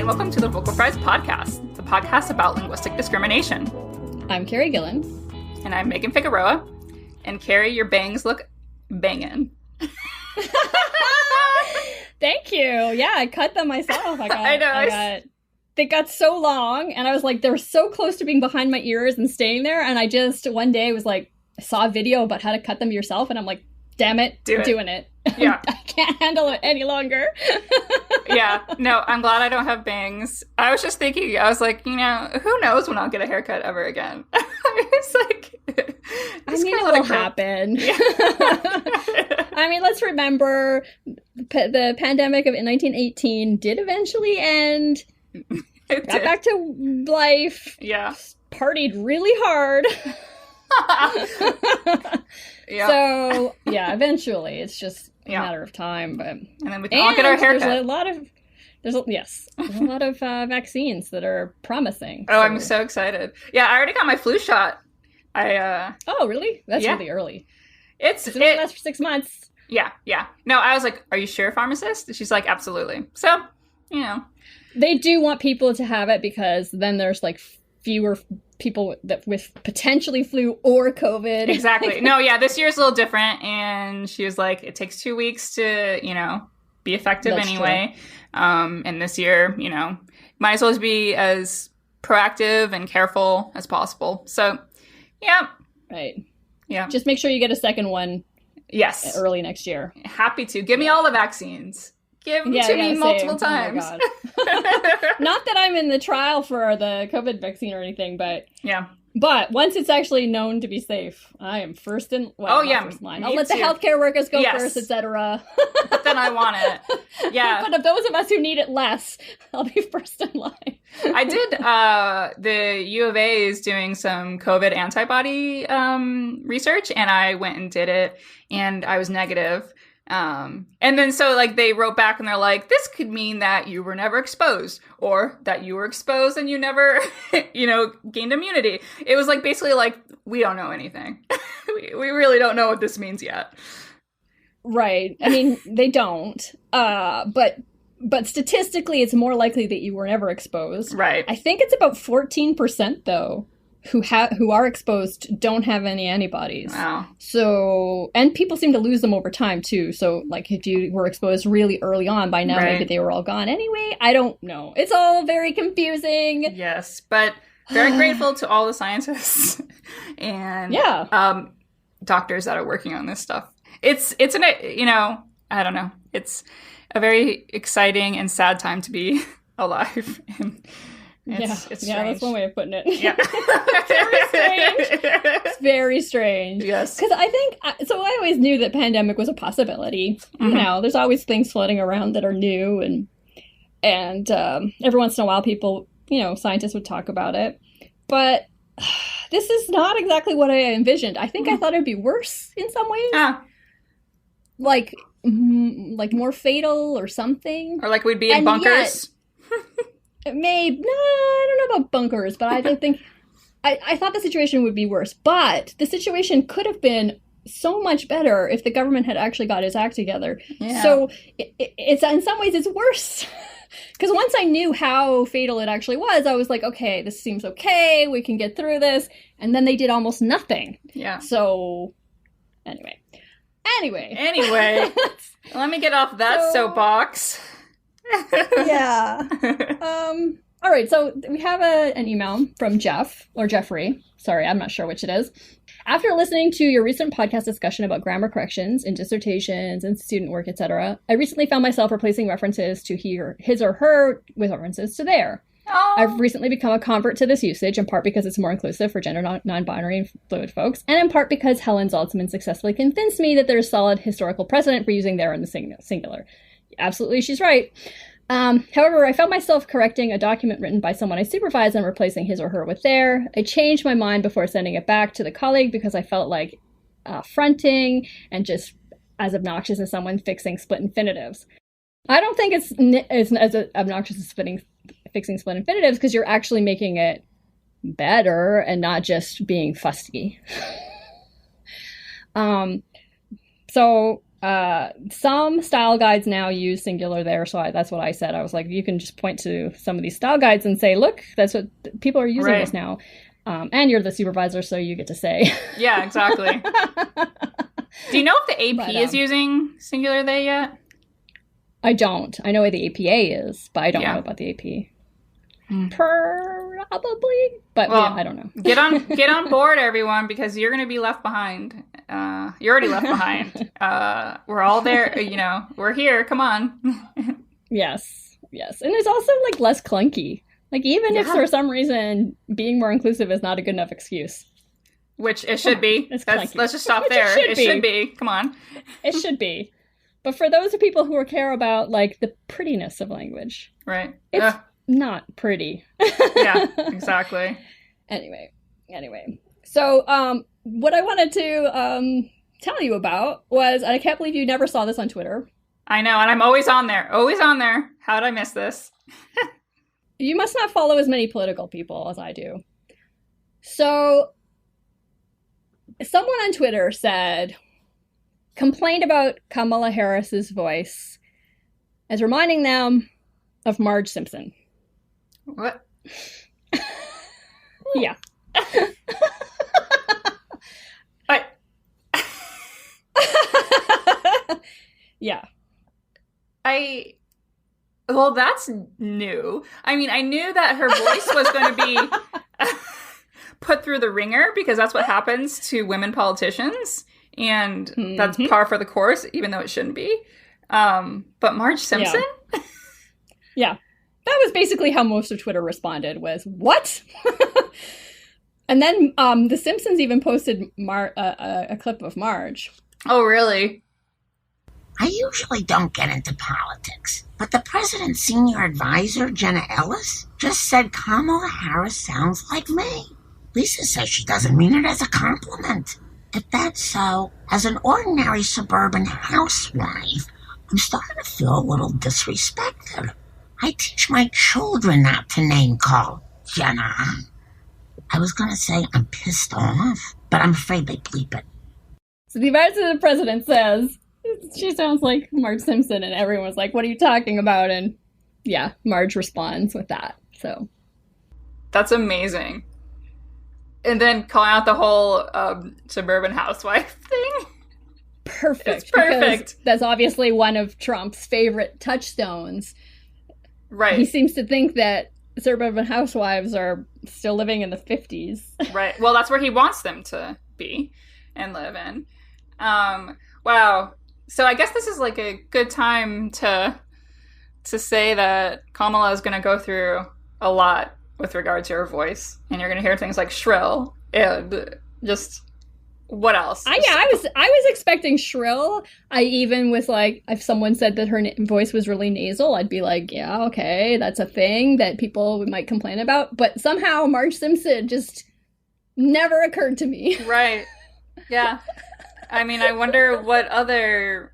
welcome to the Vocal Fries Podcast, the podcast about linguistic discrimination. I'm Carrie Gillen. And I'm Megan Figueroa. And Carrie, your bangs look bangin'. Thank you. Yeah, I cut them myself. I know. They got so long, and I was like, they were so close to being behind my ears and staying there, and I just, one day, was like, I saw a video about how to cut them yourself, and I'm like, damn it, doing it. Yeah. I can't handle it any longer. Yeah. No, I'm glad I don't have bangs. I was just thinking, I was like, who knows when I'll get a haircut ever again? It's like, it will happen. Yeah. Let's remember the pandemic of 1918 did eventually end. Got back to life. Yeah. Partied really hard. Yeah. So, yeah, eventually. It's just a matter of time. But and then we can all get our haircut. There's a lot of vaccines that are promising. Oh, so. I'm so excited. Yeah, I already got my flu shot. Oh, really? That's really early. It lasts for 6 months. Yeah. No, I was like, are you sure, pharmacist? And she's like, absolutely. So, They do want people to have it because then there's like fewer people that with potentially flu or COVID. Exactly. No, yeah, this year's a little different. And she was like, it takes 2 weeks to, be effective. That's anyway. True. And this year, might as well be as proactive and careful as possible. So, yeah. Right. Yeah. Just make sure you get a second one. Yes. Early next year. Happy to. Give me all the vaccines. Give them to me multiple times. Oh my God. Not that I'm in the trial for the COVID vaccine or anything, but But once it's actually known to be safe, I am first in first line. I'll let the healthcare workers go first, etc. But then I want it. Yeah. But of those of us who need it less, I'll be first in line. I did, the U of A is doing some COVID antibody research, and I went and did it, and I was negative. And then so they wrote back and they're like, this could mean that you were never exposed, or that you were exposed and you never, gained immunity. It was basically we don't know anything. we really don't know what this means yet. Right. I mean, they don't. But statistically, it's more likely that you were never exposed. Right. I think it's about 14% though. Who are exposed don't have any antibodies. Wow. So, and people seem to lose them over time too. So, if you were exposed really early on, by now maybe they were all gone anyway. I don't know. It's all very confusing. Yes, but very grateful to all the scientists and doctors that are working on this stuff. It's I don't know. It's a very exciting and sad time to be alive. And it's strange. That's one way of putting it. Yeah. Very strange. It's very strange. Yes. Because I always knew that pandemic was a possibility. Mm-hmm. There's always things floating around that are new, and every once in a while people, scientists would talk about it. But this is not exactly what I envisioned. I think I thought it'd be worse in some ways. Like more fatal or something. Or we'd be in bunkers. Maybe, no, I don't know about bunkers, but I did think, I thought the situation would be worse. But the situation could have been so much better if the government had actually got its act together. Yeah. So it's in some ways it's worse. Because once I knew how fatal it actually was, I was like, okay, this seems okay, we can get through this. And then they did almost nothing. Yeah. So, anyway. Let me get off that soapbox. Yeah. All right, so we have an email from Jeff, or Jeffrey. Sorry, I'm not sure which it is. After listening to your recent podcast discussion about grammar corrections in dissertations and student work, etc., I recently found myself replacing references to his or her with references to their. Oh. I've recently become a convert to this usage, in part because it's more inclusive for gender non-binary and fluid folks, and in part because Helen Zaltzman successfully convinced me that there's solid historical precedent for using their in the singular. Absolutely, she's right. However, I found myself correcting a document written by someone I supervise and replacing his or her with their. I changed my mind before sending it back to the colleague because I felt like fronting and just as obnoxious as someone fixing split infinitives. I don't think it's as obnoxious as fixing split infinitives because you're actually making it better and not just being fusty. So Some style guides now use singular there, so that's what I said. I was like, you can just point to some of these style guides and say, look, that's what people are using this now. And you're the supervisor, so you get to say. Yeah, exactly. Do you know if the AP is using singular they yet? I don't. I know what the APA is, but I don't know about the AP. Probably, but well, I don't know. Get on board, everyone, because you're going to be left behind. You're already left behind. We're all there. We're here. Come on. Yes. And it's also like less clunky. Like even if for some reason being more inclusive is not a good enough excuse. Which it should be. Let's just stop there. It should be. Come on. It should be. But for those of people who care about like the prettiness of language. Right. It's not pretty. Yeah, exactly. Anyway. So what I wanted to tell you about was, and I can't believe you never saw this on Twitter. I know, and I'm always on there. Always on there. How did I miss this? You must not follow as many political people as I do. So, someone on Twitter complained about Kamala Harris's voice as reminding them of Marge Simpson. What? Yeah. Yeah. Well, that's new. I mean, I knew that her voice was going to be put through the ringer because that's what happens to women politicians. And that's par for the course, even though it shouldn't be. But Marge Simpson? Yeah. That was basically how most of Twitter responded was, what? And then The Simpsons even posted a clip of Marge. Oh, really? I usually don't get into politics, but the president's senior advisor, Jenna Ellis, just said Kamala Harris sounds like me. Lisa says she doesn't mean it as a compliment. If that's so, as an ordinary suburban housewife, I'm starting to feel a little disrespected. I teach my children not to name call Jenna. I was going to say I'm pissed off, but I'm afraid they bleep it. So the advisor to the president says, she sounds like Marge Simpson, and everyone's like, what are you talking about? And yeah, Marge responds with that. So that's amazing. And then calling out the whole suburban housewife thing. Perfect. It's perfect. That's obviously one of Trump's favorite touchstones. Right. He seems to think that suburban housewives are still living in the 50s. Right. Well, that's where he wants them to be and live in. Wow. So I guess this is like a good time to say that Kamala is going to go through a lot with regard to her voice, and you're going to hear things like shrill and just what else? I was expecting shrill. I even was like, if someone said that her voice was really nasal, I'd be like, yeah, okay, that's a thing that people might complain about. But somehow Marge Simpson just never occurred to me. Right. Yeah. I mean, I wonder what other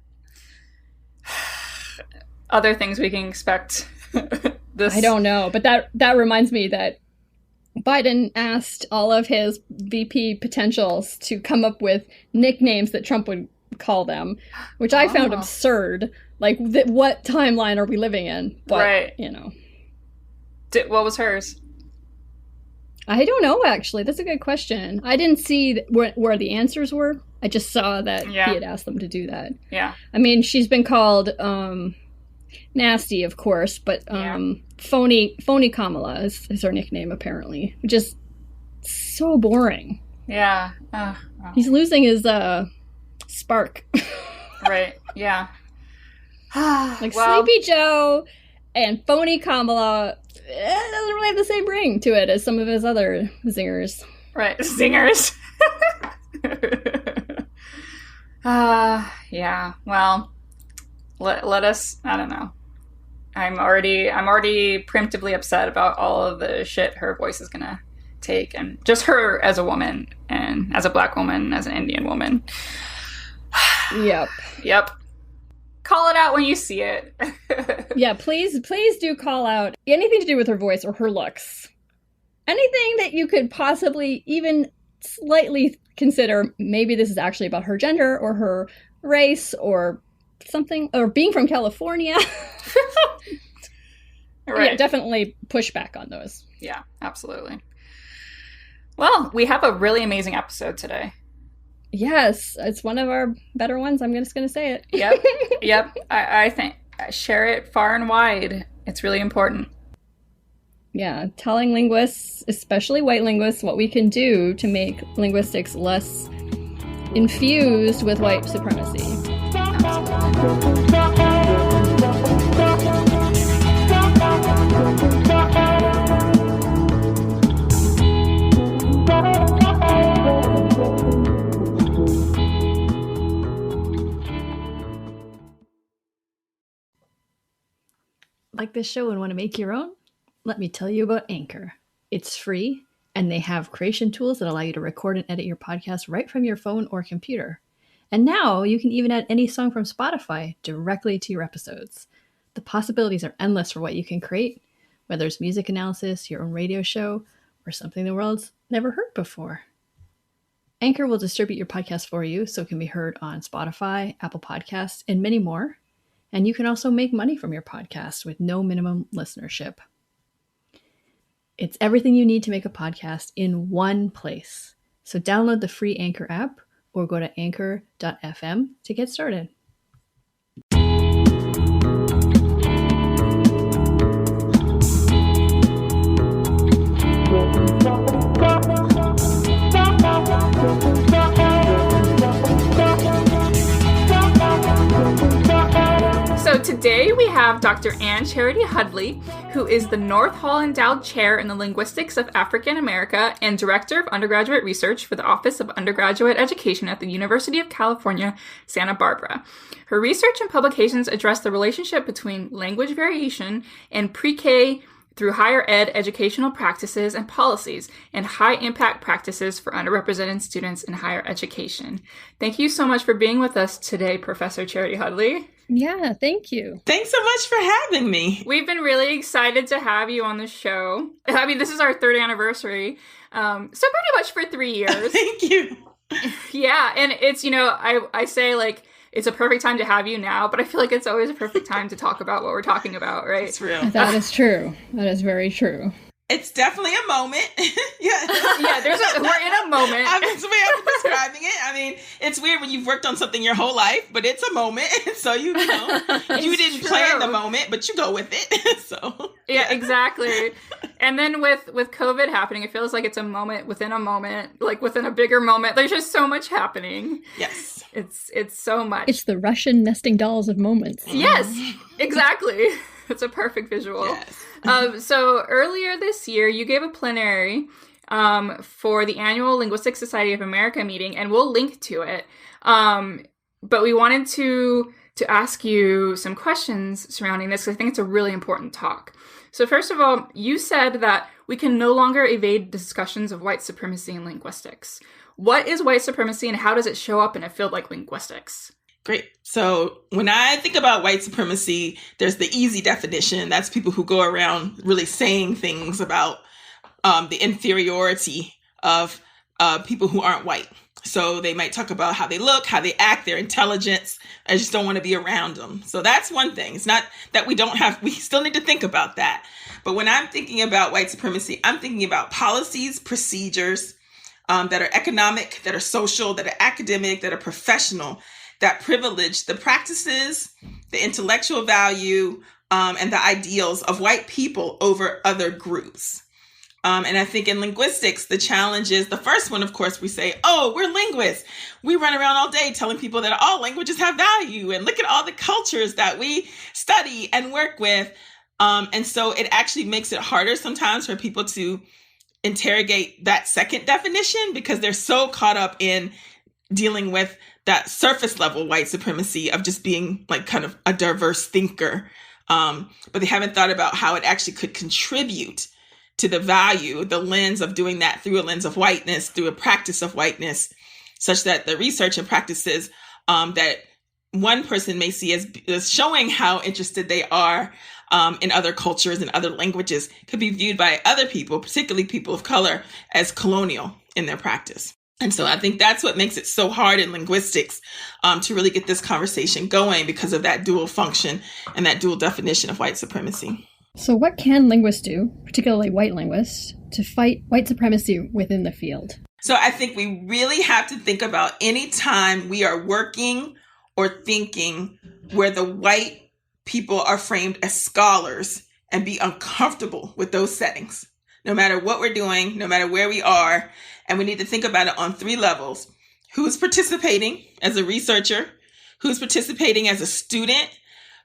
things we can expect. I don't know, but that reminds me that Biden asked all of his VP potentials to come up with nicknames that Trump would call them, which I found absurd. Like, what timeline are we living in? But, right. What was hers? I don't know, actually. That's a good question. I didn't see where the answers were. I just saw that he had asked them to do that. Yeah. I mean, she's been called nasty, of course, but phony Kamala is her nickname, apparently, which is so boring. Yeah. He's losing his spark. Right. Yeah. Sleepy Joe and phony Kamala, it doesn't really have the same ring to it as some of his other zingers. Right. Zingers. Yeah. Well, let us, I don't know. I'm already preemptively upset about all of the shit her voice is gonna take, and just her as a woman, and as a Black woman, as an Indian woman. Yep. Call it out when you see it. Yeah, please do call out anything to do with her voice or her looks. Anything that you could possibly even slightly consider, maybe this is actually about her gender or her race or something, or being from California. Right. Yeah, definitely push back on those. Yeah, absolutely. Well, we have a really amazing episode today. Yes, it's one of our better ones. I'm just going to say it. Yep. I think share it far and wide. It's really important. Yeah, telling linguists, especially white linguists, what we can do to make linguistics less infused with white supremacy. Like this show and want to make your own? Let me tell you about Anchor. It's free, and they have creation tools that allow you to record and edit your podcast right from your phone or computer. And now you can even add any song from Spotify directly to your episodes. The possibilities are endless for what you can create, whether it's music analysis, your own radio show, or something the world's never heard before. Anchor will distribute your podcast for you so it can be heard on Spotify, Apple Podcasts, and many more. And you can also make money from your podcast with no minimum listenership. It's everything you need to make a podcast in one place. So download the free Anchor app or go to anchor.fm to get started. So today we have Dr. Ann Charity Hudley, who is the North Hall Endowed Chair in the Linguistics of African America and Director of Undergraduate Research for the Office of Undergraduate Education at the University of California, Santa Barbara. Her research and publications address the relationship between language variation and pre-K through higher ed educational practices and policies and high-impact practices for underrepresented students in higher education. Thank you so much for being with us today, Professor Charity Hudley. Yeah, thank you. Thanks so much for having me. We've been really excited to have you on the show. I mean, this is our third anniversary, so pretty much for 3 years. Thank you. Yeah, and it's, I say, like, it's a perfect time to have you now, but I feel like it's always a perfect time to talk about what we're talking about, right? It's real. That is true. That is very true. It's definitely a moment. Yeah. Yeah, we're in a moment. That's the way I'm describing it. I mean, it's weird when you've worked on something your whole life, but it's a moment. So you didn't plan the moment, but you go with it. So yeah, exactly. And then with COVID happening, it feels like it's a moment, like within a bigger moment. There's just so much happening. Yes. It's so much. It's the Russian nesting dolls of moments. Yes, exactly. It's a perfect visual. Yes. So earlier this year, you gave a plenary for the annual Linguistic Society of America meeting, and we'll link to it. But we wanted to ask you some questions surrounding this, because I think it's a really important talk. So first of all, you said that we can no longer evade discussions of white supremacy in linguistics. What is white supremacy, and how does it show up in a field like linguistics? Great. So when I think about white supremacy, there's the easy definition. That's people who go around really saying things about the inferiority of people who aren't white. So they might talk about how they look, how they act, their intelligence. I just don't want to be around them. So that's one thing. It's not that we still need to think about that. But when I'm thinking about white supremacy, I'm thinking about policies, procedures that are economic, that are social, that are academic, that are professional, that privilege the practices, the intellectual value, and the ideals of white people over other groups. And I think in linguistics, the challenge is the first one, of course, we say, oh, we're linguists. We run around all day telling people that all languages have value and look at all the cultures that we study and work with. And so it actually makes it harder sometimes for people to interrogate that second definition, because they're so caught up in dealing with that surface level white supremacy of just being like kind of a diverse thinker. But they haven't thought about how it actually could contribute to the value, the lens of doing that through a lens of whiteness, through a practice of whiteness, such that the research and practices that one person may see as showing how interested they are in other cultures and other languages could be viewed by other people, particularly people of color, as colonial in their practice. And so I think that's what makes it so hard in linguistics to really get this conversation going, because of that dual function and that dual definition of white supremacy. So what can linguists do, particularly white linguists, to fight white supremacy within the field? So I think we really have to think about any time we are working or thinking where the white people are framed as scholars, and be uncomfortable with those settings, no matter what we're doing, no matter where we are. And we need to think about it on 3 levels. Who's participating as a researcher? Who's participating as a student?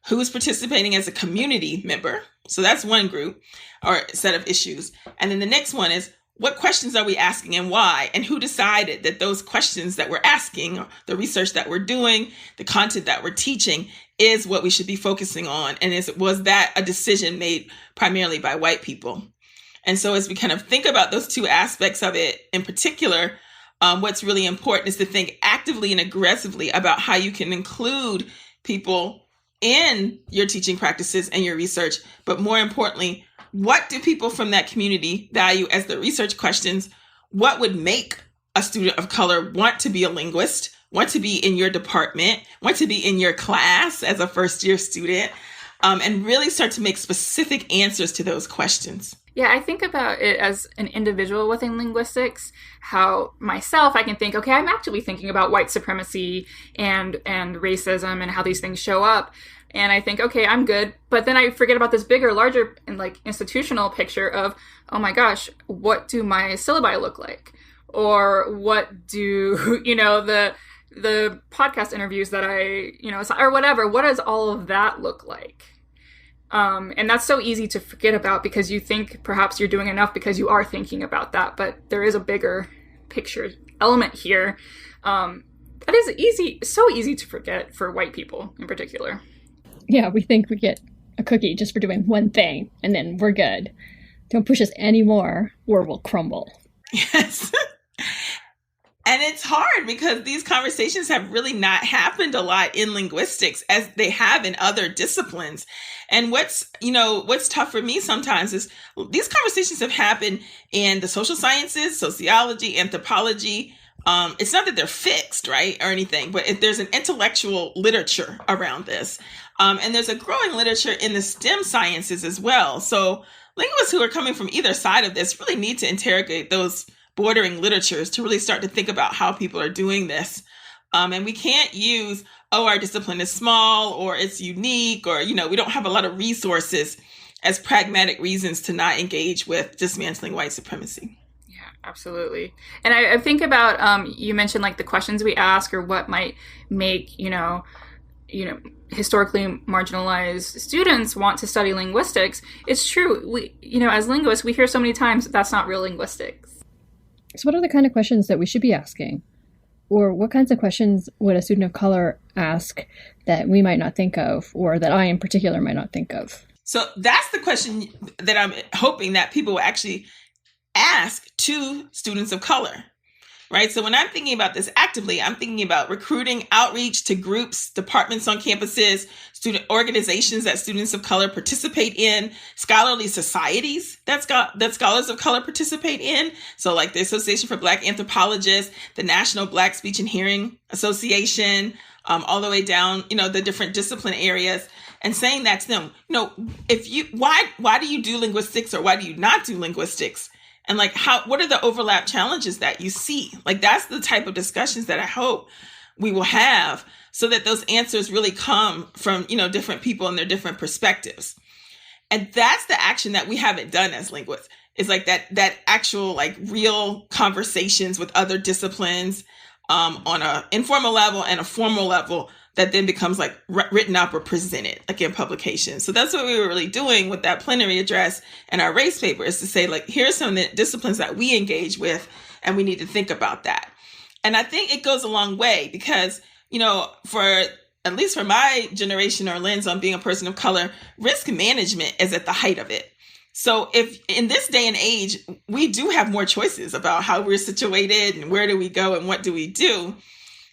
Who's participating as a community member? So that's one group or set of issues. And then the next one is, what questions are we asking and why? And who decided that those questions that we're asking, the research that we're doing, the content that we're teaching, is what we should be focusing on? And was that a decision made primarily by white people? And so as we kind of think about those 2 aspects of it in particular, what's really important is to think actively and aggressively about how you can include people in your teaching practices and your research. But more importantly, what do people from that community value as the research questions? What would make a student of color want to be a linguist, want to be in your department, want to be in your class as a first-year student, and really start to make specific answers to those questions? Yeah, I think about it as an individual within linguistics, how myself, I can think, okay, I'm actually thinking about white supremacy and racism and how these things show up. And I think, okay, I'm good. But then I forget about this bigger, larger, and like institutional picture of, oh my gosh, what do my syllabi look like? Or what do, the podcast interviews that I, or whatever, what does all of that look like? And that's so easy to forget about, because you think perhaps you're doing enough because you are thinking about that. But there is a bigger picture element here that is so easy to forget for white people in particular. Yeah, we think we get a cookie just for doing one thing, and then we're good. Don't push us anymore, or we'll crumble. Yes. And it's hard because these conversations have really not happened a lot in linguistics as they have in other disciplines. And what's tough for me sometimes is these conversations have happened in the social sciences, sociology, anthropology. It's not that they're fixed, right, or anything, but there's an intellectual literature around this. And there's a growing literature in the STEM sciences as well. So linguists who are coming from either side of this really need to interrogate those bordering literatures to really start to think about how people are doing this. And we can't use, our discipline is small or it's unique, or, we don't have a lot of resources as pragmatic reasons to not engage with dismantling white supremacy. Yeah, absolutely. And I think about, you mentioned like the questions we ask or what might make, historically marginalized students want to study linguistics. It's true. We, as linguists, we hear so many times that's not real linguistics. So what are the kind of questions that we should be asking? Or what kinds of questions would a student of color ask that we might not think of, or that I in particular might not think of? So that's the question that I'm hoping that people will actually ask to students of color, right? So when I'm thinking about this actively, I'm thinking about recruiting outreach to groups, departments on campuses, student organizations that students of color participate in, scholarly societies that scholars of color participate in. So like the Association for Black Anthropologists, the National Black Speech and Hearing Association, all the way down, the different discipline areas, and saying that to them, why do you do linguistics, or why do you not do linguistics? And like, what are the overlap challenges that you see? Like, that's the type of discussions that I hope we will have, so that those answers really come from, different people and their different perspectives. And that's the action that we haven't done as linguists. It's like that actual, like, real conversations with other disciplines on a informal level and a formal level that then becomes like written up or presented like in publications. So that's what we were really doing with that plenary address and our race paper, is to say, like, here's some of the disciplines that we engage with, and we need to think about that. And I think it goes a long way because, for at least for my generation or lens on being a person of color, risk management is at the height of it. So if in this day and age, we do have more choices about how we're situated and where do we go and what do we do.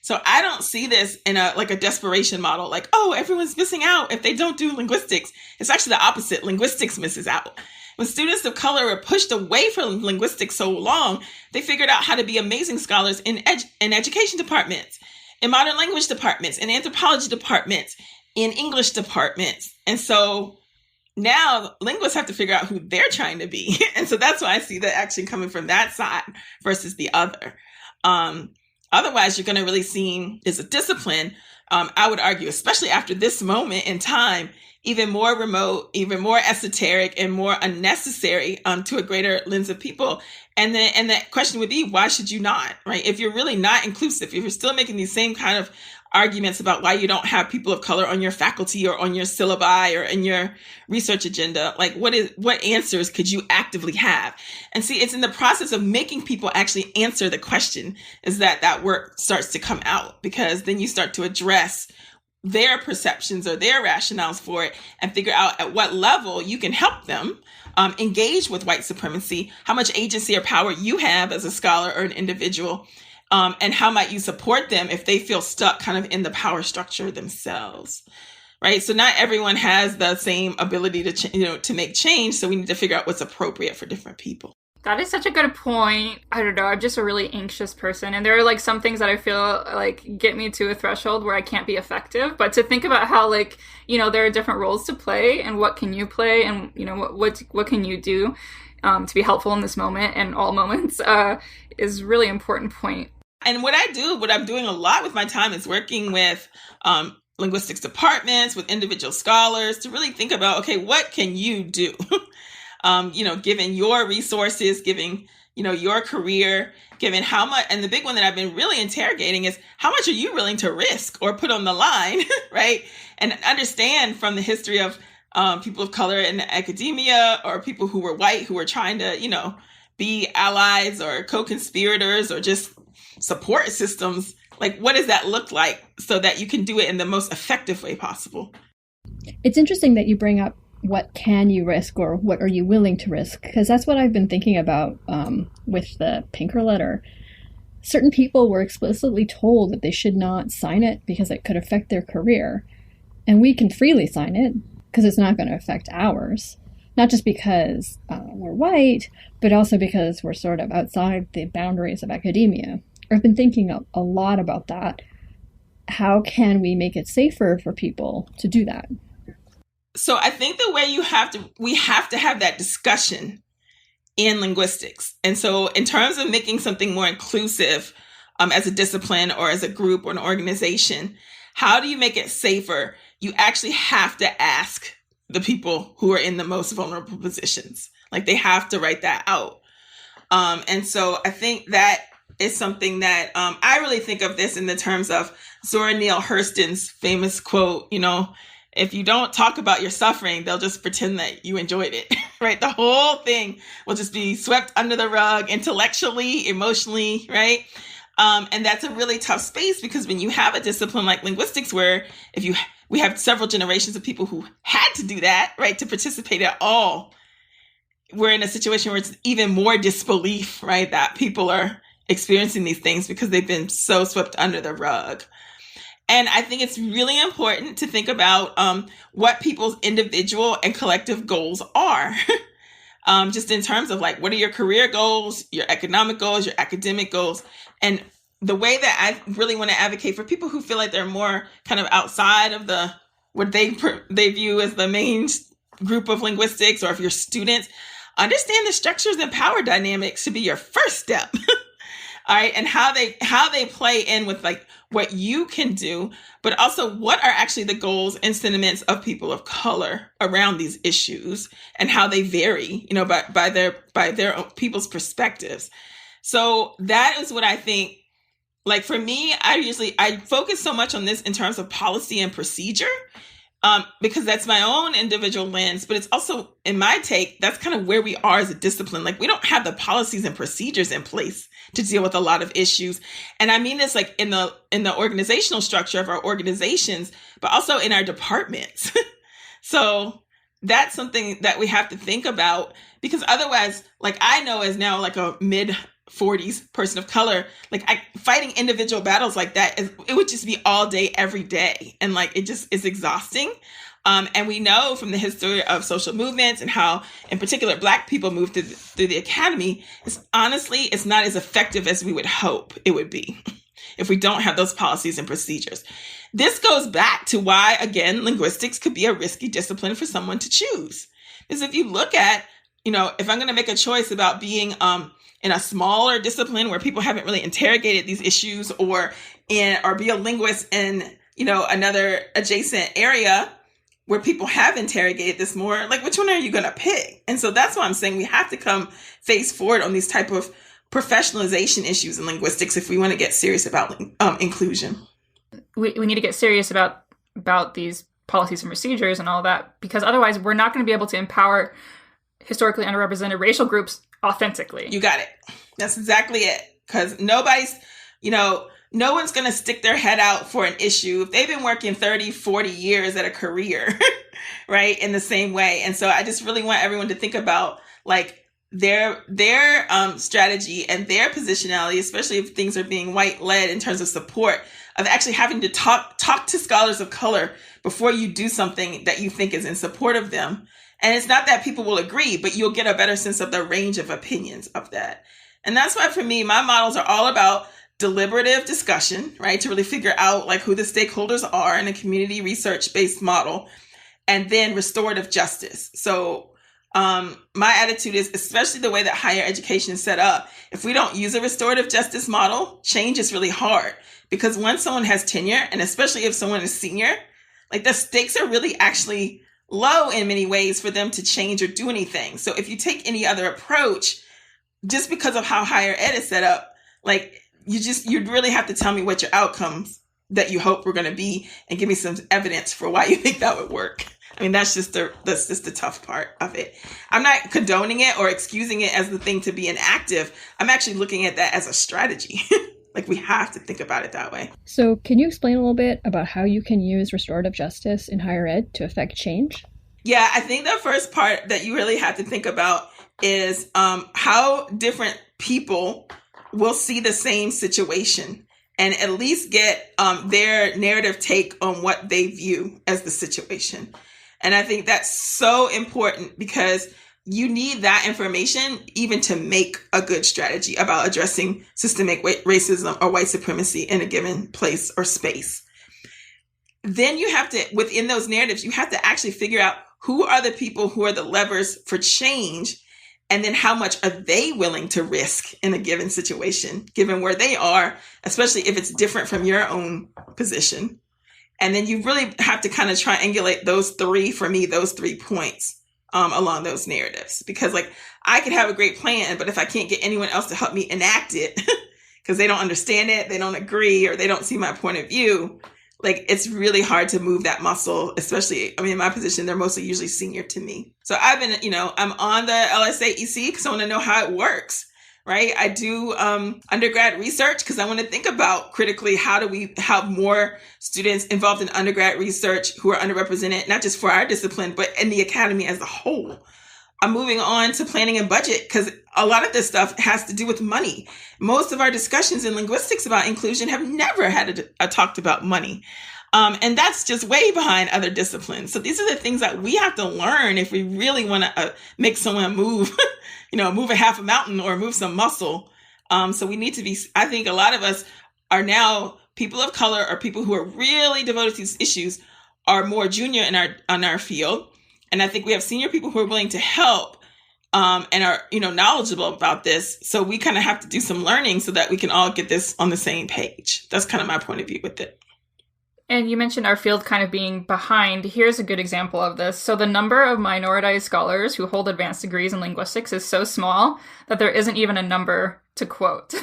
So I don't see this in a desperation model, like, oh, everyone's missing out if they don't do linguistics. It's actually the opposite. Linguistics misses out. When students of color were pushed away from linguistics so long, they figured out how to be amazing scholars in education departments, in modern language departments, in anthropology departments, in English departments. And so now linguists have to figure out who they're trying to be. And so that's why I see the action coming from that side versus the other. Otherwise, you're going to really see as a discipline, I would argue, especially after this moment in time, even more remote, even more esoteric, and more unnecessary to a greater lens of people. And the question would be, why should you not, right? If you're really not inclusive, if you're still making these same kind of arguments about why you don't have people of color on your faculty or on your syllabi or in your research agenda, like what answers could you actively have? And see, it's in the process of making people actually answer the question is that work starts to come out, because then you start to address their perceptions or their rationales for it and figure out at what level you can help them engage with white supremacy, how much agency or power you have as a scholar or an individual, and how might you support them if they feel stuck kind of in the power structure themselves, right? So not everyone has the same ability to to make change. So we need to figure out what's appropriate for different people. That is such a good point. I don't know. I'm just a really anxious person. And there are like some things that I feel like get me to a threshold where I can't be effective. But to think about how there are different roles to play and what can you play and, what can you do to be helpful in this moment and all moments is really important point. And what I'm doing a lot with my time is working with linguistics departments, with individual scholars to really think about, okay, what can you do? Given your resources, given, your career, given how much, and the big one that I've been really interrogating is how much are you willing to risk or put on the line, right? And understand from the history of people of color in academia or people who were white, who were trying to, be allies or co-conspirators or just support systems. Like, what does that look like so that you can do it in the most effective way possible? It's interesting that you bring up what can you risk or what are you willing to risk? Because that's what I've been thinking about with the Pinker letter. Certain people were explicitly told that they should not sign it because it could affect their career. And we can freely sign it because it's not going to affect ours. Not just because we're white, but also because we're sort of outside the boundaries of academia. I've been thinking a lot about that. How can we make it safer for people to do that? So I think the way we have to have that discussion in linguistics. And so in terms of making something more inclusive as a discipline or as a group or an organization, how do you make it safer? You actually have to ask the people who are in the most vulnerable positions. Like, they have to write that out. And so I think that is something that I really think of this in the terms of Zora Neale Hurston's famous quote, if you don't talk about your suffering, they'll just pretend that you enjoyed it, right? The whole thing will just be swept under the rug intellectually, emotionally, right? And that's a really tough space, because when you have a discipline like linguistics, where we have several generations of people who had to do that, right, to participate at all, we're in a situation where it's even more disbelief, right, that people are experiencing these things because they've been so swept under the rug. And I think it's really important to think about what people's individual and collective goals are. Just in terms of like, what are your career goals, your economic goals, your academic goals? And the way that I really want to advocate for people who feel like they're more kind of outside of what they view as the main group of linguistics, or if you're students, understand the structures and power dynamics should be your first step. All right. And how they play in with like what you can do, but also what are actually the goals and sentiments of people of color around these issues and how they vary, by their own people's perspectives. So that is what I think. Like, for me, I focus so much on this in terms of policy and procedure, because that's my own individual lens, but it's also, in my take, that's kind of where we are as a discipline. Like, we don't have the policies and procedures in place to deal with a lot of issues. And I mean this like in the organizational structure of our organizations, but also in our departments. So that's something that we have to think about, because otherwise, like, I know as now like a mid-40s person of color, like, fighting individual battles like that, it would just be all day, every day. And like, it just is exhausting. And we know from the history of social movements and how, in particular, Black people moved through the academy, it's not as effective as we would hope it would be if we don't have those policies and procedures. This goes back to why, again, linguistics could be a risky discipline for someone to choose. Because if you look at, if I'm going to make a choice about being in a smaller discipline where people haven't really interrogated these issues, or be a linguist in, another adjacent area where people have interrogated this more, like, which one are you going to pick? And so that's why I'm saying we have to come face forward on these type of professionalization issues in linguistics if we want to get serious about inclusion. We need to get serious about these policies and procedures and all that, because otherwise we're not going to be able to empower historically underrepresented racial groups authentically. You got it. That's exactly it. Because nobody's, no one's going to stick their head out for an issue if they've been working 30, 40 years at a career, right, in the same way. And so I just really want everyone to think about, like, their strategy and their positionality, especially if things are being white-led in terms of support, of actually having to talk to scholars of color before you do something that you think is in support of them. And it's not that people will agree, but you'll get a better sense of the range of opinions of that. And that's why, for me, my models are all about deliberative discussion, right? To really figure out, like, who the stakeholders are in a community research-based model, and then restorative justice. So my attitude is, especially the way that higher education is set up, if we don't use a restorative justice model, change is really hard. Because once someone has tenure, and especially if someone is senior, like, the stakes are really actually low in many ways for them to change or do anything. So if you take any other approach, just because of how higher ed is set up, like, you'd really have to tell me what your outcomes that you hope were going to be and give me some evidence for why you think that would work. I mean, that's just the tough part of it. I'm not condoning it or excusing it as the thing to be inactive. I'm actually looking at that as a strategy. Like, we have to think about it that way. So can you explain a little bit about how you can use restorative justice in higher ed to affect change? Yeah, I think the first part that you really have to think about is how different people will see the same situation and at least get their narrative take on what they view as the situation. And I think that's so important, because you need that information even to make a good strategy about addressing systemic racism or white supremacy in a given place or space. Then you have to, within those narratives, you have to actually figure out who are the people who are the levers for change, and then how much are they willing to risk in a given situation, given where they are, especially if it's different from your own position. And then you really have to kind of triangulate those three points along those narratives. Because, like, I could have a great plan, but if I can't get anyone else to help me enact it because they don't understand it, they don't agree, or they don't see my point of view, like, it's really hard to move that muscle, especially, I mean, in my position, they're mostly usually senior to me. So I've been, I'm on the LSAEC because I want to know how it works, right? I do undergrad research because I want to think about critically, how do we have more students involved in undergrad research who are underrepresented, not just for our discipline, but in the academy as a whole. I'm moving on to planning and budget because a lot of this stuff has to do with money. Most of our discussions in linguistics about inclusion have never had talked about money. And that's just way behind other disciplines. So these are the things that we have to learn if we really want to make someone move, move a half a mountain or move some muscle. So we need to be, I think a lot of us are now people of color, or people who are really devoted to these issues, are more junior in our field. And I think we have senior people who are willing to help and are, knowledgeable about this. So we kind of have to do some learning so that we can all get this on the same page. That's kind of my point of view with it. And you mentioned our field kind of being behind. Here's a good example of this. So the number of minoritized scholars who hold advanced degrees in linguistics is so small that there isn't even a number to quote.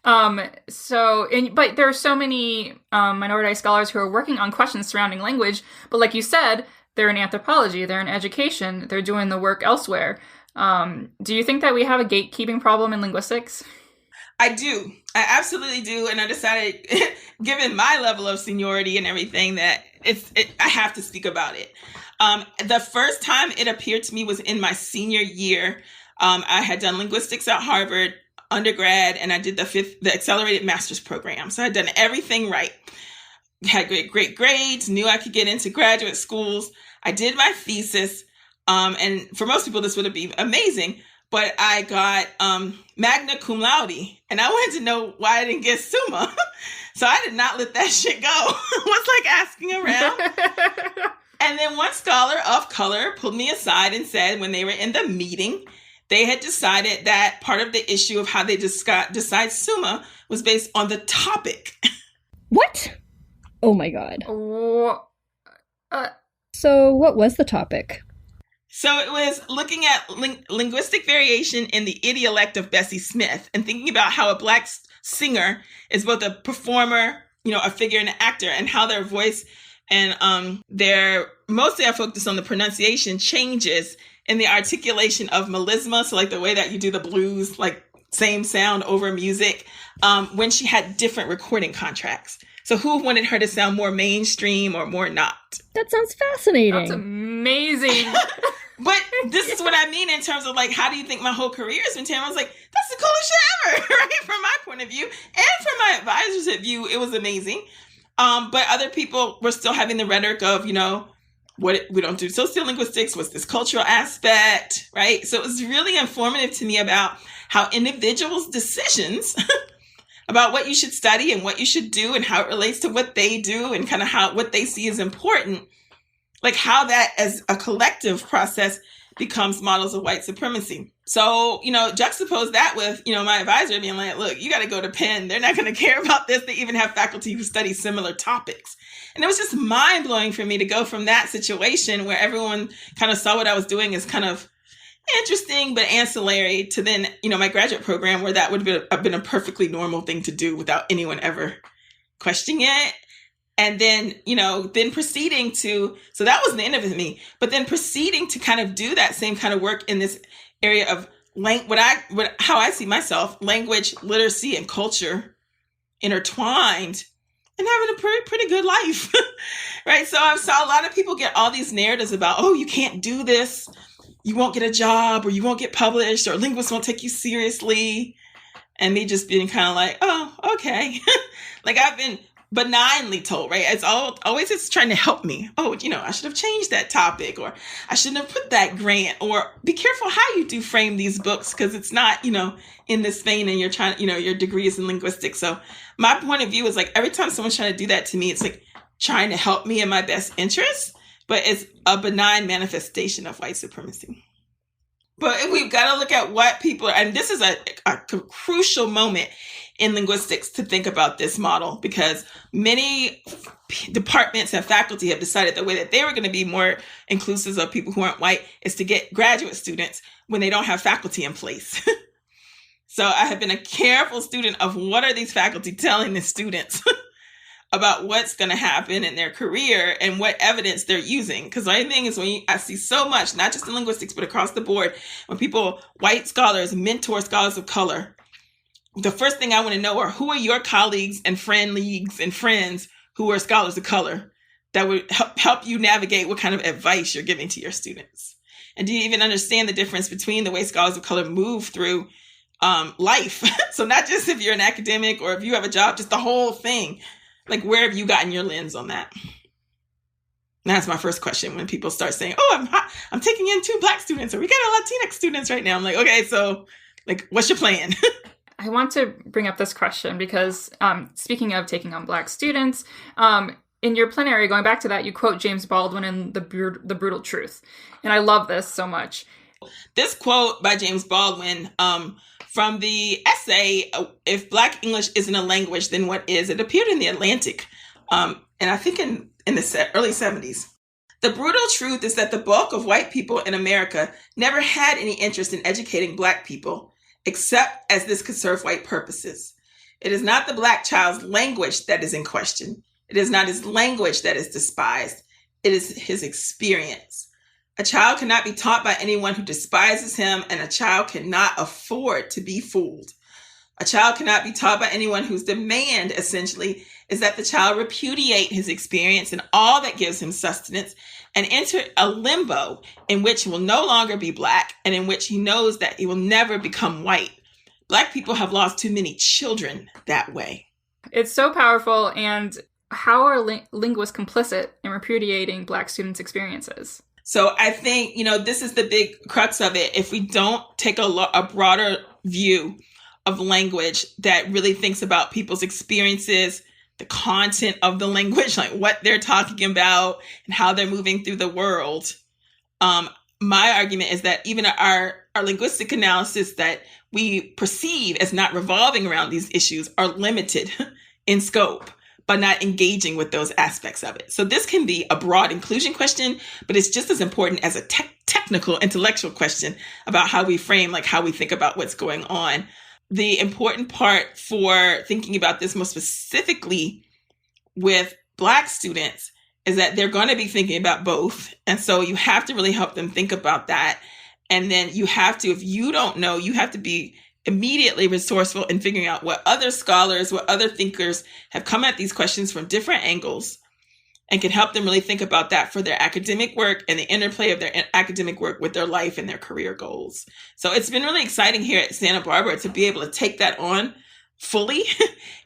But there are so many minoritized scholars who are working on questions surrounding language. But like you said, they're in anthropology, they're in education, they're doing the work elsewhere. Do you think that we have a gatekeeping problem in linguistics? I do. I absolutely do. And I decided, given my level of seniority and everything, that I have to speak about it. The first time it appeared to me was in my senior year. I had done linguistics at Harvard undergrad, and I did the accelerated master's program. So I had done everything right. Had great grades, knew I could get into graduate schools. I did my thesis, and for most people this would have been amazing, but I got magna cum laude, and I wanted to know why I didn't get summa. So I did not let that shit go. I was like asking around. And then one scholar of color pulled me aside and said when they were in the meeting, they had decided that part of the issue of how they decide summa was based on the topic. What? Oh my god. Uh, So what was the topic? So it was looking at linguistic variation in the idiolect of Bessie Smith and thinking about how a Black singer is both a performer, a figure and an actor, and how their voice and mostly I focused on the pronunciation changes in the articulation of melisma. So like the way that you do the blues, like same sound over music, when she had different recording contracts. So who wanted her to sound more mainstream or more not? That sounds fascinating. That's amazing. But this is what I mean in terms of like, how do you think my whole career has been? I was like, that's the coolest shit ever, right? From my point of view and from my advisor's view, it was amazing. But other people were still having the rhetoric of, what we don't do sociolinguistics, what's this cultural aspect, right? So it was really informative to me about how individuals' decisions about what you should study and what you should do and how it relates to what they do and kind of what they see as important, like how that as a collective process becomes models of white supremacy. So, juxtapose that with, my advisor being like, look, you got to go to Penn. They're not going to care about this. They even have faculty who study similar topics. And it was just mind blowing for me to go from that situation where everyone kind of saw what I was doing as kind of interesting, but ancillary to then, my graduate program where that would have been a perfectly normal thing to do without anyone ever questioning it. And then, then proceeding to, so that was the end of it for me, but then proceeding to kind of do that same kind of work in this area of how I see myself, language, literacy, and culture intertwined and having a pretty good life, right? So I saw a lot of people get all these narratives about, oh, you can't do this, you won't get a job, or you won't get published, or linguists won't take you seriously. And me just being kind of like, oh, okay. Like I've been benignly told, right? It's always it's trying to help me. Oh, I should have changed that topic, or I shouldn't have put that grant, or be careful how you do frame these books because it's not, in this vein and you're trying, your degree is in linguistics. So my point of view is like every time someone's trying to do that to me, it's like trying to help me in my best interest, but it's a benign manifestation of white supremacy. But we've got to look at what people, and this is a crucial moment in linguistics to think about this model because many departments and faculty have decided the way that they were going to be more inclusive of people who aren't white is to get graduate students when they don't have faculty in place. So I have been a careful student of what are these faculty telling the students about what's going to happen in their career and what evidence they're using. Because my thing is I see so much, not just in linguistics, but across the board, when white scholars, mentor scholars of color, the first thing I want to know are who are your colleagues and leagues and friends who are scholars of color that would help you navigate what kind of advice you're giving to your students. And do you even understand the difference between the way scholars of color move through life? So not just if you're an academic or if you have a job, just the whole thing. Like, where have you gotten your lens on that? And that's my first question when people start saying, oh, I'm taking in 2 Black students or we got a Latinx students right now. I'm like, okay, so like, what's your plan? I want to bring up this question because speaking of taking on Black students, in your plenary, going back to that, you quote James Baldwin in The Brutal Truth. And I love this so much. This quote by James Baldwin from the essay, If Black English Isn't a Language, Then What Is? It appeared in The Atlantic, and I think in the early 70s. The brutal truth is that the bulk of white people in America never had any interest in educating Black people, except as this could serve white purposes. It is not the Black child's language that is in question. It is not his language that is despised. It is his experience. A child cannot be taught by anyone who despises him, and a child cannot afford to be fooled. A child cannot be taught by anyone whose demand, essentially, is that the child repudiate his experience and all that gives him sustenance and enter a limbo in which he will no longer be Black and in which he knows that he will never become white. Black people have lost too many children that way. It's so powerful, and how are linguists complicit in repudiating Black students' experiences? So I think, this is the big crux of it. If we don't take a broader view of language that really thinks about people's experiences, the content of the language, like what they're talking about and how they're moving through the world. My argument is that even our linguistic analysis that we perceive as not revolving around these issues are limited in scope, but not engaging with those aspects of it. So this can be a broad inclusion question, but it's just as important as a technical, intellectual question about how we frame, like how we think about what's going on. The important part for thinking about this most specifically with Black students is that they're going to be thinking about both. And so you have to really help them think about that. And then you have to, if you don't know, you have to be immediately resourceful in figuring out what other scholars, what other thinkers have come at these questions from different angles and can help them really think about that for their academic work and the interplay of their academic work with their life and their career goals. So it's been really exciting here at Santa Barbara to be able to take that on fully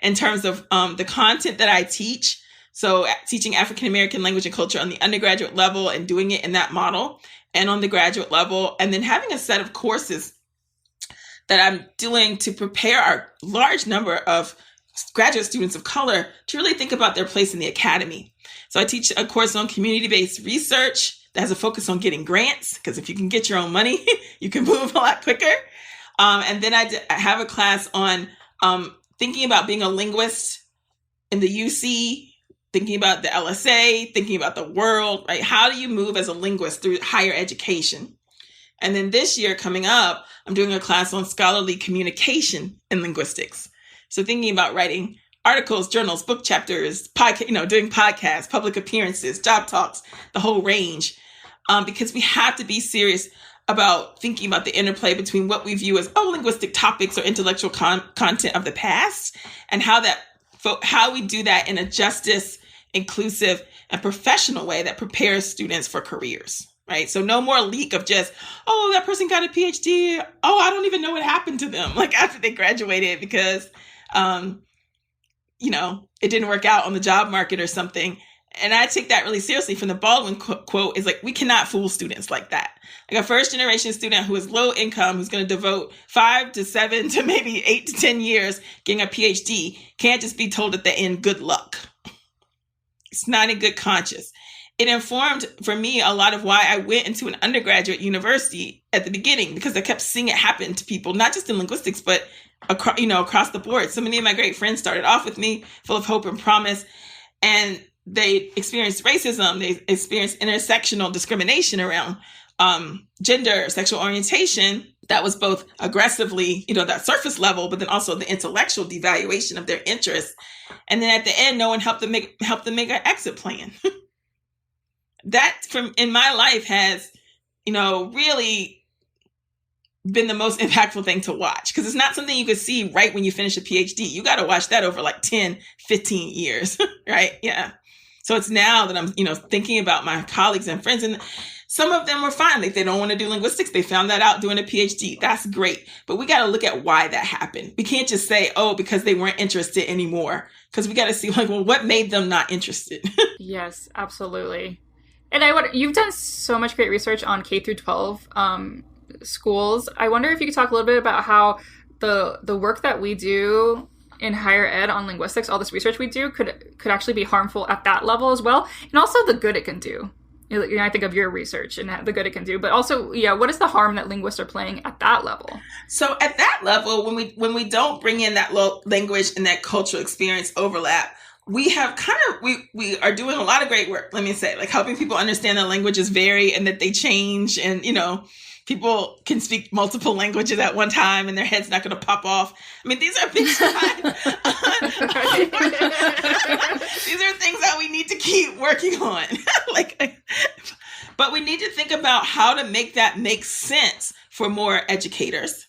in terms of the content that I teach. So teaching African American language and culture on the undergraduate level and doing it in that model, and on the graduate level, and then having a set of courses that I'm doing to prepare our large number of graduate students of color to really think about their place in the academy. So I teach a course on community-based research that has a focus on getting grants, because if you can get your own money, you can move a lot quicker. And then I have a class on thinking about being a linguist in the UC, thinking about the LSA, thinking about the world, right? How do you move as a linguist through higher education? And then this year coming up, I'm doing a class on scholarly communication in linguistics. So thinking about writing articles, journals, book chapters, doing podcasts, public appearances, job talks, the whole range. Because we have to be serious about thinking about the interplay between what we view as linguistic topics or intellectual content of the past, and how we do that in a justice, inclusive, and professional way that prepares students for careers. Right. So no more leak of just, that person got a PhD. I don't even know what happened to them. Like after they graduated because, it didn't work out on the job market or something. And I take that really seriously. From the Baldwin quote is like, we cannot fool students like that. Like a first generation student who is low income, who's going to devote 5 to 7 to maybe 8 to 10 years getting a PhD can't just be told at the end, good luck. It's not in good conscience. It informed for me a lot of why I went into an undergraduate university at the beginning, because I kept seeing it happen to people, not just in linguistics, but across the board. So many of my great friends started off with me full of hope and promise, and they experienced racism. They experienced intersectional discrimination around gender, sexual orientation. That was both aggressively, that surface level, but then also the intellectual devaluation of their interests. And then at the end, no one helped them make an exit plan. That in my life has, really been the most impactful thing to watch, because it's not something you could see right when you finish a PhD. You got to watch that over like 10, 15 years, right? Yeah. So it's now that I'm, thinking about my colleagues and friends, and some of them were fine. Like they don't want to do linguistics. They found that out doing a PhD. That's great. But we got to look at why that happened. We can't just say, because they weren't interested anymore, because we got to see what made them not interested. Yes, absolutely. And you've done so much great research on K through 12 schools. I wonder if you could talk a little bit about how the work that we do in higher ed on linguistics, all this research we do, could actually be harmful at that level as well, and also the good it can do. I think of your research and the good it can do, but also, what is the harm that linguists are playing at that level? So at that level, when we don't bring in that language and that cultural experience overlap, we have we are doing a lot of great work, let me say, like helping people understand that languages vary and that they change, and, people can speak multiple languages at one time and their head's not going to pop off. I mean, these are things these are things that we need to keep working on. But we need to think about how to make that make sense for more educators.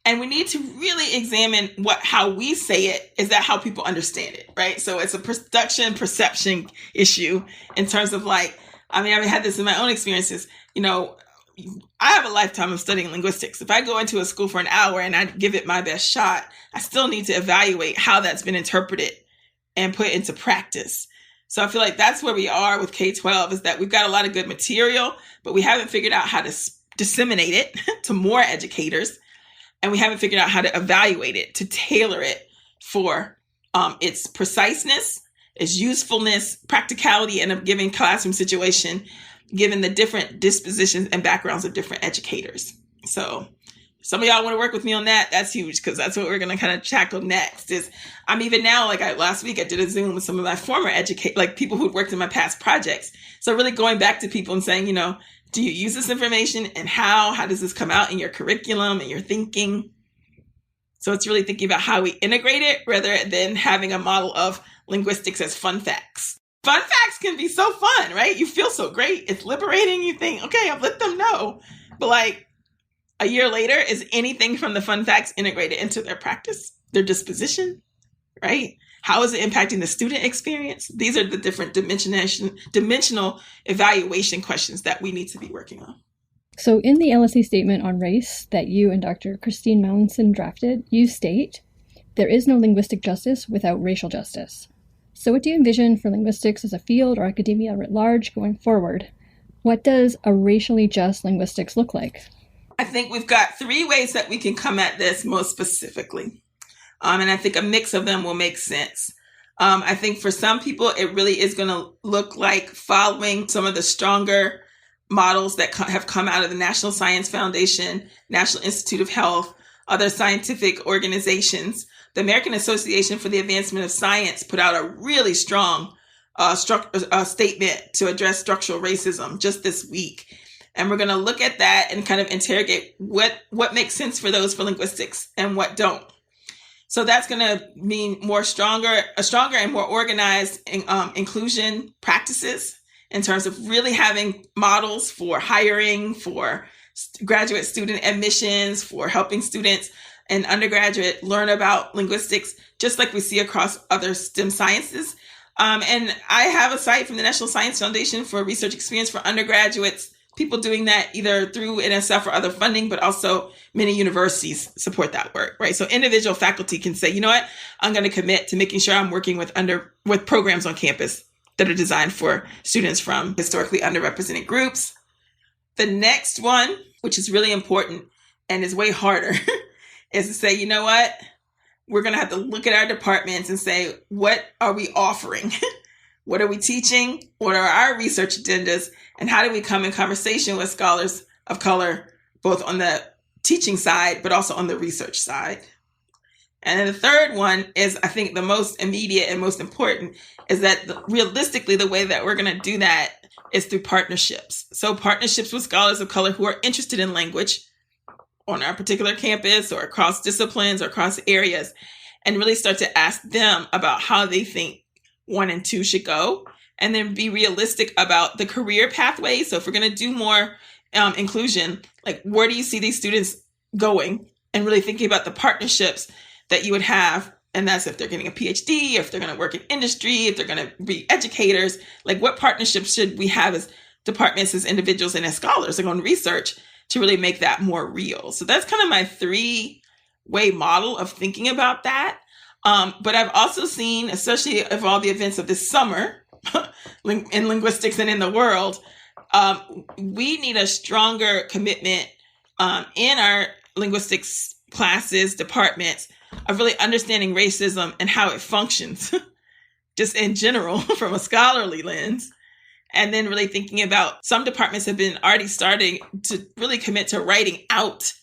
And we need to really examine how we say it. Is that how people understand it, right? So it's a perception issue in terms of I've had this in my own experiences. I have a lifetime of studying linguistics. If I go into a school for an hour and I give it my best shot, I still need to evaluate how that's been interpreted and put into practice. So I feel like that's where we are with K-12, is that we've got a lot of good material, but we haven't figured out how to disseminate it to more educators. And we haven't figured out how to evaluate it, to tailor it for its preciseness, its usefulness, practicality in a given classroom situation, given the different dispositions and backgrounds of different educators. So some of y'all want to work with me on that. That's huge, because that's what we're going to kind of tackle next. Is I'm even now, last week I did a Zoom with some of my former people who'd worked in my past projects. So really going back to people and saying, do you use this information, and how does this come out in your curriculum and your thinking? So it's really thinking about how we integrate it rather than having a model of linguistics as fun facts. Fun facts can be so fun, right? You feel so great. It's liberating. You think, okay, I've let them know. But a year later, is anything from the fun facts integrated into their practice, their disposition, right? How is it impacting the student experience? These are the different dimensional evaluation questions that we need to be working on. So in the LSE statement on race that you and Dr. Christine Mallinson drafted, you state, there is no linguistic justice without racial justice. So what do you envision for linguistics as a field or academia writ large going forward? What does a racially just linguistics look like? I think we've got 3 ways that we can come at this most specifically. And I think a mix of them will make sense. I think for some people, it really is going to look like following some of the stronger models that have come out of the National Science Foundation, National Institute of Health, other scientific organizations. The American Association for the Advancement of Science put out a really strong statement to address structural racism just this week. And we're going to look at that and kind of interrogate what makes sense for those for linguistics and what don't. So that's going to mean a stronger and more organized inclusion practices in terms of really having models for hiring, for graduate student admissions, for helping students and undergraduate learn about linguistics, just like we see across other STEM sciences. And I have a site from the National Science Foundation for research experience for undergraduates, people doing that either through NSF or other funding, but also many universities support that work, right? So individual faculty can say, you know what, I'm going to commit to making sure I'm working with programs on campus that are designed for students from historically underrepresented groups. The next one, which is really important and is way harder, is to say, you know what, we're going to have to look at our departments and say, what are we offering? What are we teaching? What are our research agendas? And how do we come in conversation with scholars of color, both on the teaching side, but also on the research side? And then the third one is, I think, the most immediate and most important, is that realistically, the way that we're going to do that is through partnerships. So partnerships with scholars of color who are interested in language on our particular campus or across disciplines or across areas, and really start to ask them about how they think 1 and 2 should go, and then be realistic about the career pathway. So if we're going to do more inclusion, where do you see these students going, and really thinking about the partnerships that you would have. And that's if they're getting a PhD, if they're going to work in industry, if they're going to be educators, what partnerships should we have as departments, as individuals, and as scholars that go on research to really make that more real. So that's kind of my 3-way model of thinking about that. But I've also seen, especially of all the events of this summer in linguistics and in the world, we need a stronger commitment in our linguistics classes, departments, of really understanding racism and how it functions, just in general, from a scholarly lens. And then really thinking about, some departments have been already starting to really commit to writing out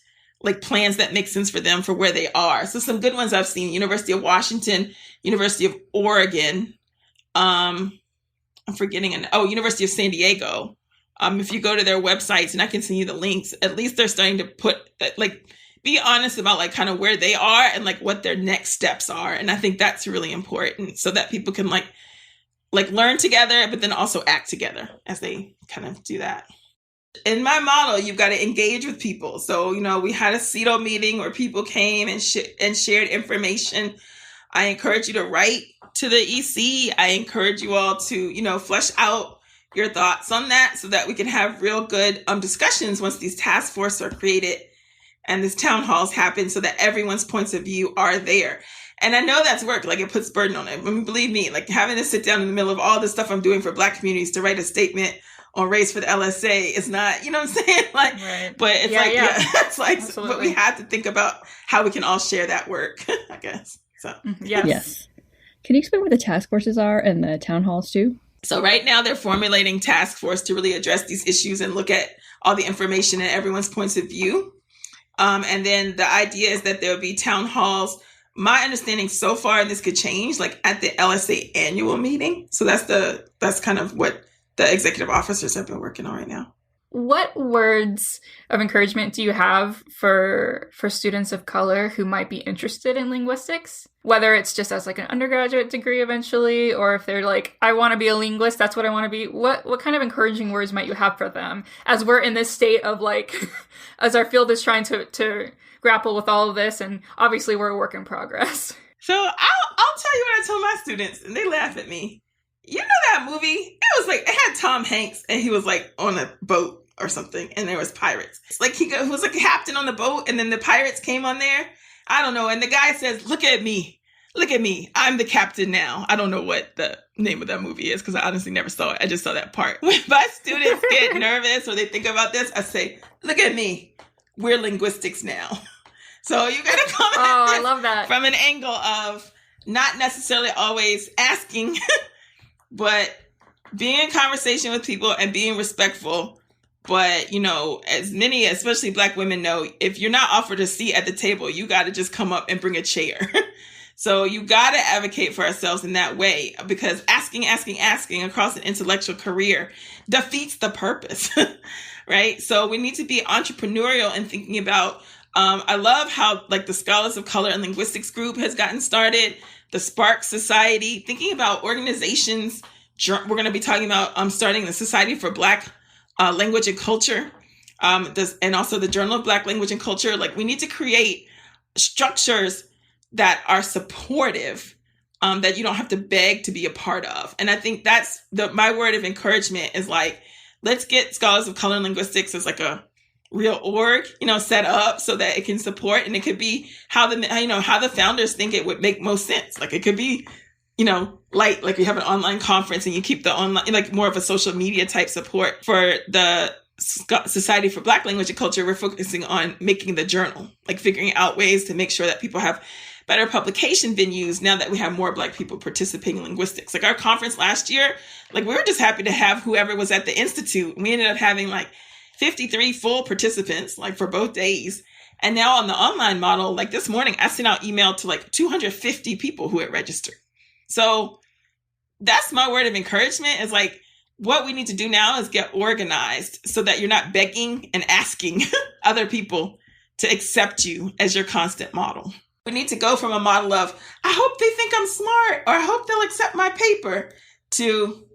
plans that make sense for them for where they are. So some good ones I've seen: University of Washington, University of Oregon, I'm forgetting, University of San Diego. If you go to their websites, and I can send you the links, at least they're starting to put be honest about kind of where they are and what their next steps are. And I think that's really important, so that people can learn together, but then also act together as they kind of do that. In my model, you've got to engage with people. So, we had a CETO meeting where people came and shared information. I encourage you to write to the EC. I encourage you all to, flesh out your thoughts on that, so that we can have real good discussions once these task forces are created. and these town halls happen so that everyone's points of view are there. And I know that's work, like it puts burden on it. But believe me, like having to sit down in the middle of all the stuff I'm doing for Black communities to write a statement on race for the LSA is not, you know what I'm saying? Like, right. But it's it's like, absolutely. But we have to think about how we can all share that work, I guess. So, yes. Can you explain what the task forces are and the town halls too? So right now they're formulating task force to really address these issues and look at all the information and everyone's points of view. And then the idea is that there will be town halls. My understanding so far, and this could change, like at the LSA annual meeting. So that's kind of what the executive officers have been working on right now. What words of encouragement do you have for students of color who might be interested in linguistics? Whether it's just as like an undergraduate degree eventually, or if they're like, I want to be a linguist, that's what I want to be. What kind of encouraging words might you have for them as we're in this state of like, as our field is trying to grapple with all of this, and obviously we're a work in progress. So I'll tell you what I told my students, and they laugh at me. You know that movie? It was like, it had Tom Hanks, and he was like on a boat or something, and there was pirates. It's like he was like a captain on the boat, and then the pirates came on there. I don't know. And the guy says, look at me. I'm the captain now. I don't know what the name of that movie is because I honestly never saw it. I just saw that part. When my students get nervous or they think about this, I say, look at me. We're linguistics now. So you got to come at this I love that. From an angle of not necessarily always asking, but being in conversation with people and being respectful. But, you know, as many, especially Black women know, if you're not offered a seat at the table, you got to just come up and bring a chair. So you got to advocate for ourselves in that way, because asking across an intellectual career defeats the purpose, right? So we need to be entrepreneurial and thinking about, I love how like the Scholars of Color and Linguistics group has gotten started, the Spark Society, thinking about organizations. We're going to be talking about starting the Society for Black Language and Culture, and also the Journal of Black Language and Culture. Like we need to create structures that are supportive, that you don't have to beg to be a part of. And I think that's my word of encouragement is like, let's get Scholars of Color and Linguistics as like a real org, you know, set up so that it can support, and it could be how the founders think it would make most sense. Like it could be, you know, like you have an online conference and you keep the online, like more of a social media type support. For the Society for Black Language and Culture, we're focusing on making the journal, like figuring out ways to make sure that people have better publication venues now that we have more Black people participating in linguistics. Like our conference last year, like we were just happy to have whoever was at the Institute. We ended up having like 53 full participants, like for both days. And now on the online model, like this morning, I sent out email to like 250 people who had registered. So that's my word of encouragement, is like, what we need to do now is get organized so that you're not begging and asking other people to accept you as your constant model. We need to go from a model of, I hope they think I'm smart, or I hope they'll accept my paper, to,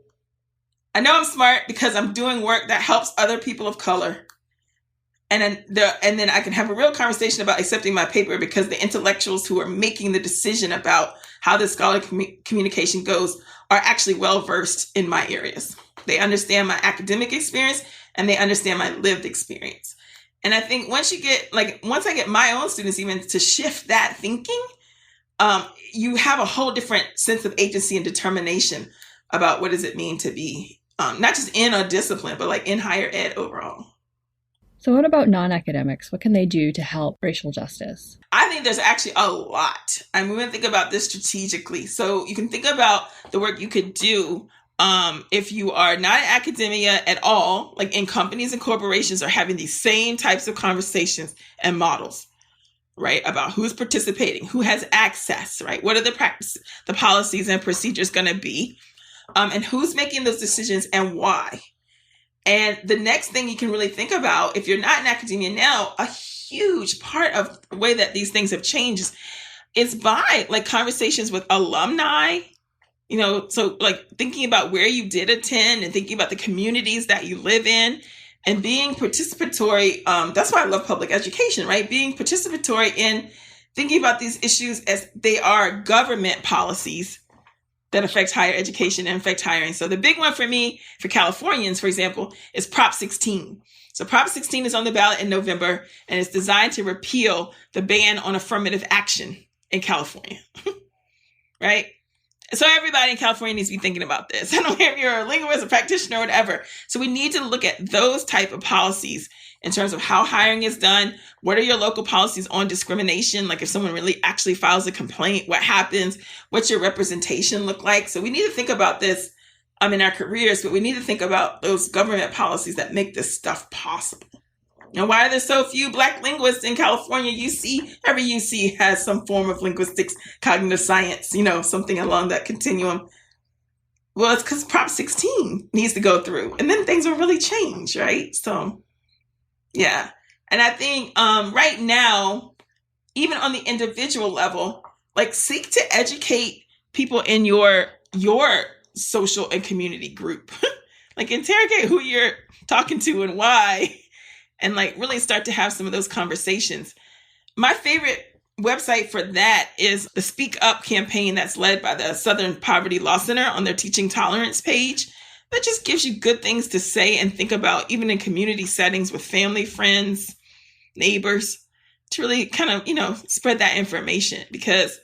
I know I'm smart because I'm doing work that helps other people of color. And then I can have a real conversation about accepting my paper because the intellectuals who are making the decision about how this scholarly communication goes are actually well-versed in my areas. They understand my academic experience and they understand my lived experience. And I think once I get my own students even to shift that thinking, you have a whole different sense of agency and determination about what does it mean to be, not just in a discipline, but like in higher ed overall. So what about non-academics? What can they do to help racial justice? I think there's actually a lot. I'm going to think about this strategically. So you can think about the work you could do if you are not in academia at all, like in companies and corporations are having these same types of conversations and models, right? About who's participating, who has access, right? What are the policies and procedures going to be, and who's making those decisions and why? And the next thing you can really think about, if you're not in academia now, a huge part of the way that these things have changed is by like conversations with alumni, you know, so like thinking about where you did attend and thinking about the communities that you live in and being participatory. That's why I love public education, right? Being participatory in thinking about these issues as they are government policies that affect higher education and affect hiring. So the big one for me, for Californians, for example, is Prop 16. So Prop 16 is on the ballot in November, and it's designed to repeal the ban on affirmative action in California, right? So everybody in California needs to be thinking about this. I don't care if you're a linguist, a practitioner, or whatever. So we need to look at those type of policies in terms of how hiring is done. What are your local policies on discrimination? Like if someone really actually files a complaint, what happens? What's your representation look like? So we need to think about this in our careers, but we need to think about those government policies that make this stuff possible. And why are there so few Black linguists in California? Every UC has some form of linguistics, cognitive science, something along that continuum. Well, it's because Prop 16 needs to go through, and then things will really change, right? So, yeah. And I think right now, even on the individual level, like seek to educate people in your social and community group. Like interrogate who you're talking to and why, and like really start to have some of those conversations. My favorite website for that is the Speak Up campaign that's led by the Southern Poverty Law Center on their Teaching Tolerance page. That just gives you good things to say and think about, even in community settings with family, friends, neighbors, to really kind of, spread that information. Because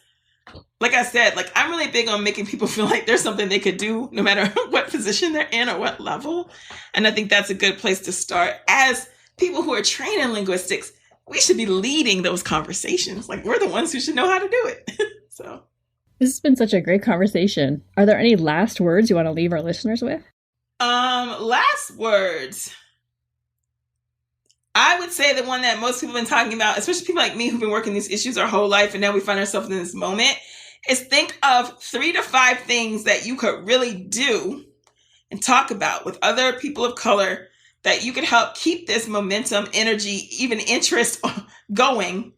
like I said, like I'm really big on making people feel like there's something they could do no matter what position they're in or what level. And I think that's a good place to start. As people who are trained in linguistics, we should be leading those conversations. Like we're the ones who should know how to do it. So this has been such a great conversation. Are there any last words you want to leave our listeners with? Last words. I would say the one that most people have been talking about, especially people like me who've been working these issues our whole life, and now we find ourselves in this moment, is think of 3 to 5 things that you could really do and talk about with other people of color that you could help keep this momentum, energy, even interest going,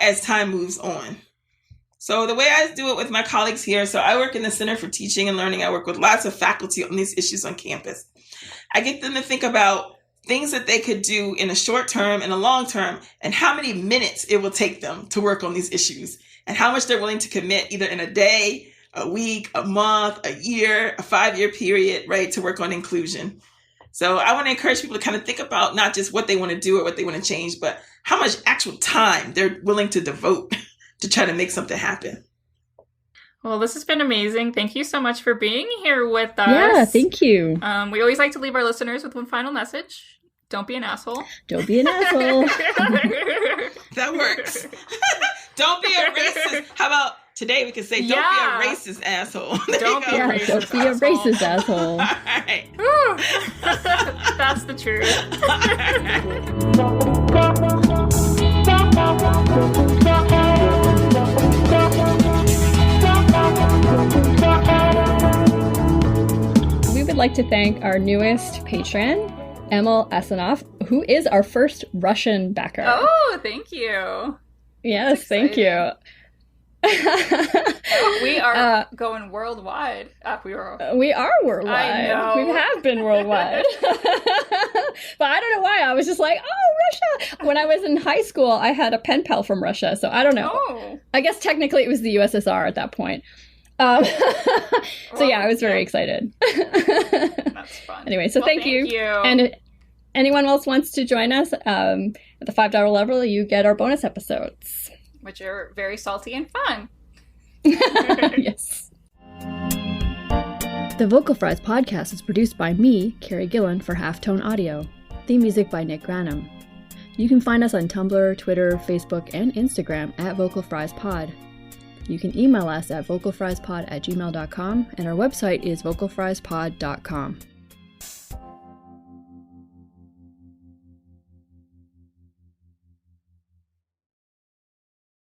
as time moves on. So the way I do it with my colleagues here, so I work in the Center for Teaching and Learning. I work with lots of faculty on these issues on campus. I get them to think about things that they could do in a short term and a long term, and how many minutes it will take them to work on these issues, and how much they're willing to commit either in a day, a week, a month, a year, a 5-year period, right, to work on inclusion. So I want to encourage people to kind of think about not just what they want to do or what they want to change, but how much actual time they're willing to devote to try to make something happen. Well, this has been amazing. Thank you so much for being here with us. Yeah, thank you. We always like to leave our listeners with one final message. Don't be an asshole. Don't be an asshole. That works. Don't be a racist. How about today we can say, don't be a racist asshole. Don't be a racist asshole. All right. That's the truth. We would like to thank our newest patron, Emil Asanov, who is our first Russian backer. Oh, thank you. Yes, thank you. We are going worldwide. We are worldwide. I know. We have been worldwide. But I don't know why. I was just like, oh, Russia. When I was in high school, I had a pen pal from Russia. So I don't know. Oh. I guess technically it was the USSR at that point. So yeah, I was very excited. That's fun. Anyway, so thank you. And anyone else wants to join us, at the $5 level, you get our bonus episodes. Which are very salty and fun. Yes. The Vocal Fries podcast is produced by me, Carrie Gillen, for Halftone Audio. Theme music by Nick Granum. You can find us on Tumblr, Twitter, Facebook, and Instagram at Vocal Fries Pod. You can email us at vocalfriespod@gmail.com, and our website is vocalfriespod.com.